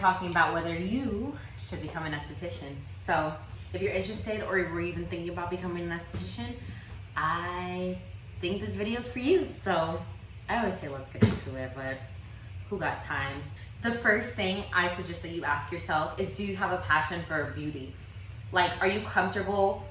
talking about whether you should become an esthetician. So if you're interested or were even thinking about becoming an esthetician, I think this video is for you. So I always say let's get into it, but who got time? The first thing I suggest that you ask yourself is, do you have a passion for beauty? Like, are you comfortable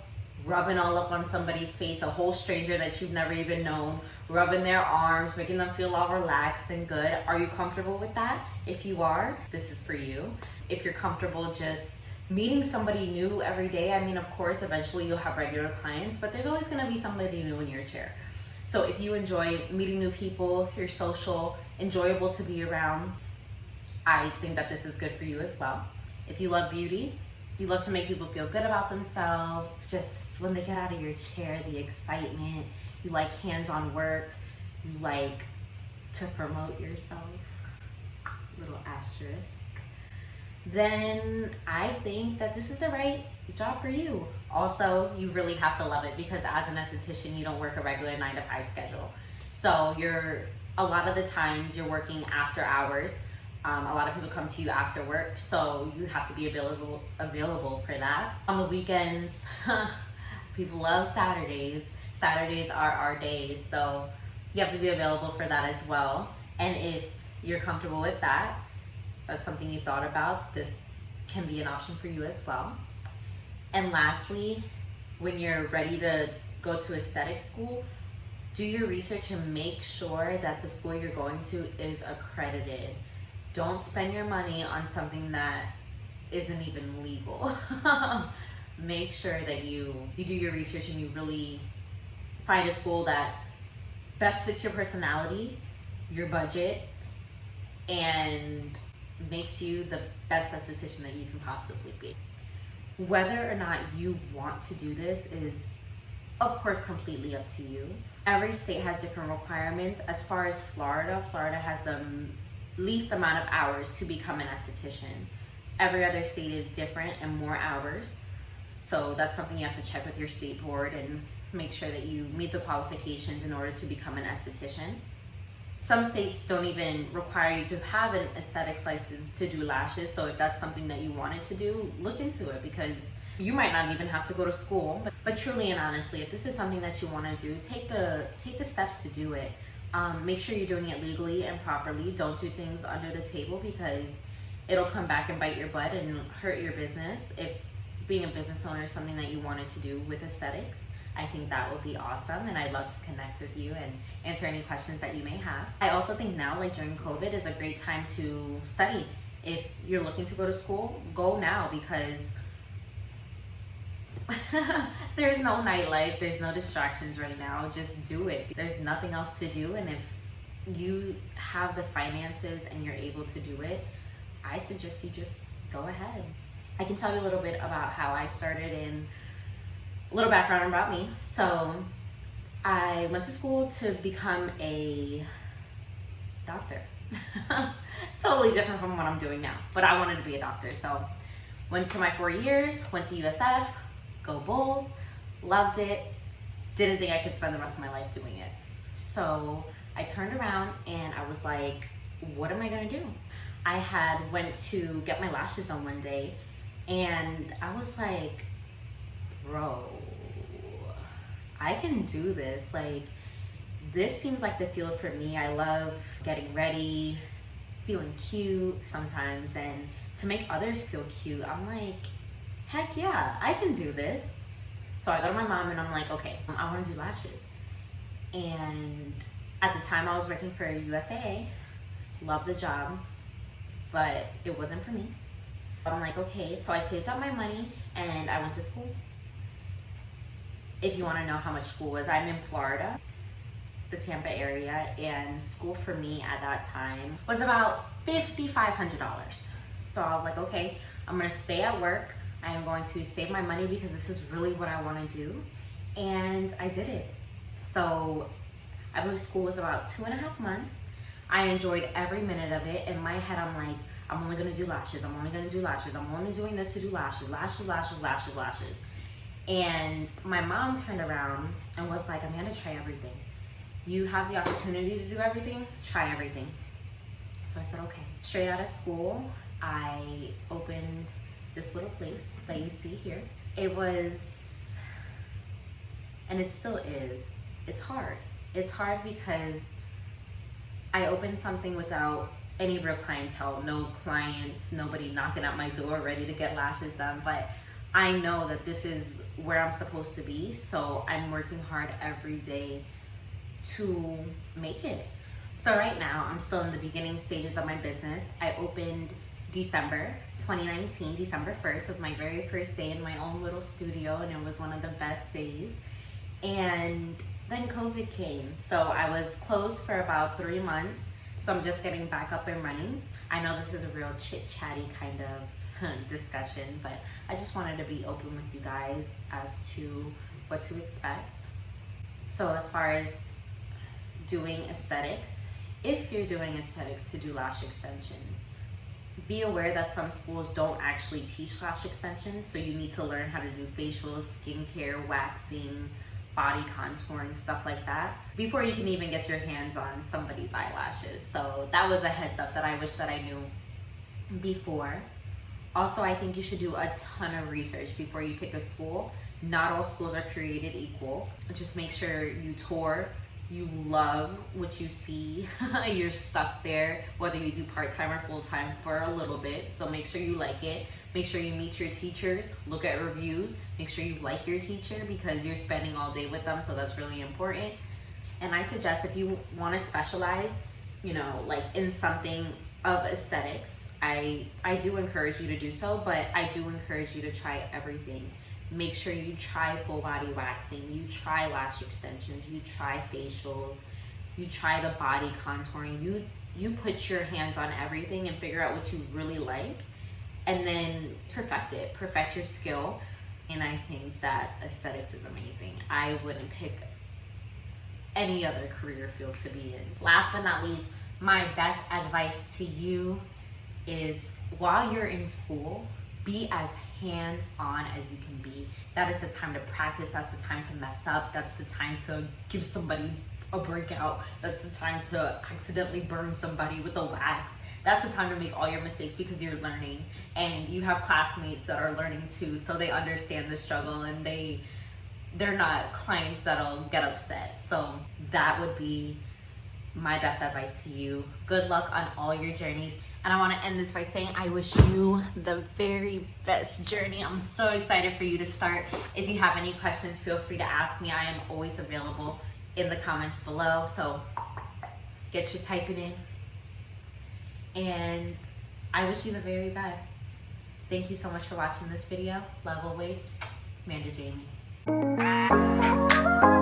rubbing all up on somebody's face, a whole stranger that you've never even known, rubbing their arms, making them feel all relaxed and good? Are you comfortable with that? If you are, this is for you. If you're comfortable just meeting somebody new every day, I mean, of course, eventually you'll have regular clients, but there's always gonna be somebody new in your chair. So if you enjoy meeting new people, you're social, enjoyable to be around, I think that this is good for you as well. If you love beauty, you love to make people feel good about themselves, just when they get out of your chair, the excitement, you like hands-on work, you like to promote yourself, little asterisk, then I think that this is the right job for you. Also, you really have to love it, because as an esthetician, you don't work a regular 9 to 5 schedule. So a lot of the times you're working after hours. A lot of people come to you after work, so you have to be available for that. On the weekends, people love Saturdays. Saturdays are our days, so you have to be available for that as well. And if you're comfortable with that, that's something you thought about, this can be an option for you as well. And lastly, when you're ready to go to aesthetic school, do your research and make sure that the school you're going to is accredited. Don't spend your money on something that isn't even legal. Make sure that you do your research and you really find a school that best fits your personality, your budget, and makes you the best esthetician that you can possibly be. Whether or not you want to do this is, of course, completely up to you. Every state has different requirements. As far as Florida has the least amount of hours to become an esthetician. Every other state is different and more hours. So that's something you have to check with your state board and make sure that you meet the qualifications in order to become an esthetician. Some states don't even require you to have an aesthetics license to do lashes. So if that's something that you wanted to do, look into it, because you might not even have to go to school. But truly and honestly, if this is something that you want to do, take the steps to do it. Make sure you're doing it legally and properly. Don't do things under the table, because it'll come back and bite your butt and hurt your business. If being a business owner is something that you wanted to do with aesthetics, I think that would be awesome, and I'd love to connect with you and answer any questions that you may have. I also think now, like during COVID, is a great time to study. If you're looking to go to school, go now, because there's no nightlife, there's no distractions right now. Just do it. There's nothing else to do, and if you have the finances and you're able to do it, I suggest you just go ahead. I can tell you a little bit about how I started and a little background about me. So I went to school to become a doctor. Totally different from what I'm doing now, but I wanted to be a doctor. So went to my 4 years, went to USF, go Bulls, loved it, didn't think I could spend the rest of my life doing it. So I turned around and I was like, what am I gonna do? I had went to get my lashes done one day, and I was like, bro, I can do this. Like, this seems like the field for me. I love getting ready, feeling cute sometimes, and to make others feel cute. I'm like, heck yeah, I can do this. So I go to my mom and I'm like, okay, I want to do lashes. And at the time I was working for USAA, loved the job, but it wasn't for me. I'm like, okay, so I saved up my money and I went to school. If you want to know how much school was, I'm in Florida, the Tampa area, and school for me at that time was about $5,500. So I was like, okay, I'm gonna stay at work. I am going to save my money because this is really what I want to do. And I did it. So I believe school was about 2.5 months. I enjoyed every minute of it. In my head, I'm like, I'm only gonna do lashes. I'm only gonna do lashes. I'm only doing this to do lashes, lashes, lashes, lashes, lashes. And my mom turned around and was like, Amanda, try everything. You have the opportunity to do everything, try everything. So I said, okay. Straight out of school, I opened this little place that you see here. It was, and it still is, it's hard. It's hard because I opened something without any real clientele, no clients, nobody knocking at my door ready to get lashes done, but I know that this is where I'm supposed to be, so I'm working hard every day to make it. So right now, I'm still in the beginning stages of my business. I opened December 2019, December 1st was my very first day in my own little studio, and it was one of the best days. And then COVID came, so I was closed for about 3 months, so I'm just getting back up and running. I know this is a real chit-chatty kind of discussion, but I just wanted to be open with you guys as to what to expect. So as far as doing aesthetics, if you're doing aesthetics to do lash extensions, be aware that some schools don't actually teach lash extensions, so you need to learn how to do facials, skincare, waxing, body contouring, stuff like that, before you can even get your hands on somebody's eyelashes. So that was a heads up that I wish that I knew before. Also, I think you should do a ton of research before you pick a school. Not all schools are created equal. Just make sure you tour, you love what you see, you're stuck there, whether you do part-time or full-time for a little bit. So make sure you like it. Make sure you meet your teachers, look at reviews, make sure you like your teacher because you're spending all day with them, so that's really important. And I suggest if you want to specialize, you know, like in something of aesthetics, I do encourage you to do so, but I do encourage you to try everything. Make sure you try full body waxing, you try lash extensions, you try facials, you try the body contouring, you put your hands on everything and figure out what you really like, and then perfect your skill. And I think that aesthetics is amazing. I wouldn't pick any other career field to be in. Last but not least, my best advice to you is while you're in school, be as hands-on as you can be. That is the time to practice, that's the time to mess up, that's the time to give somebody a breakout, that's the time to accidentally burn somebody with a wax. That's the time to make all your mistakes because you're learning, and you have classmates that are learning too, so they understand the struggle, and they're not clients that'll get upset. So that would be my best advice to you. Good luck on all your journeys. And I want to end this by saying I wish you the very best journey. I'm so excited for you to start. If you have any questions, feel free to ask me. I am always available in the comments below, so get your typing in. And I wish you the very best. Thank you so much for watching this video. Love always, Mandaa, Jaime.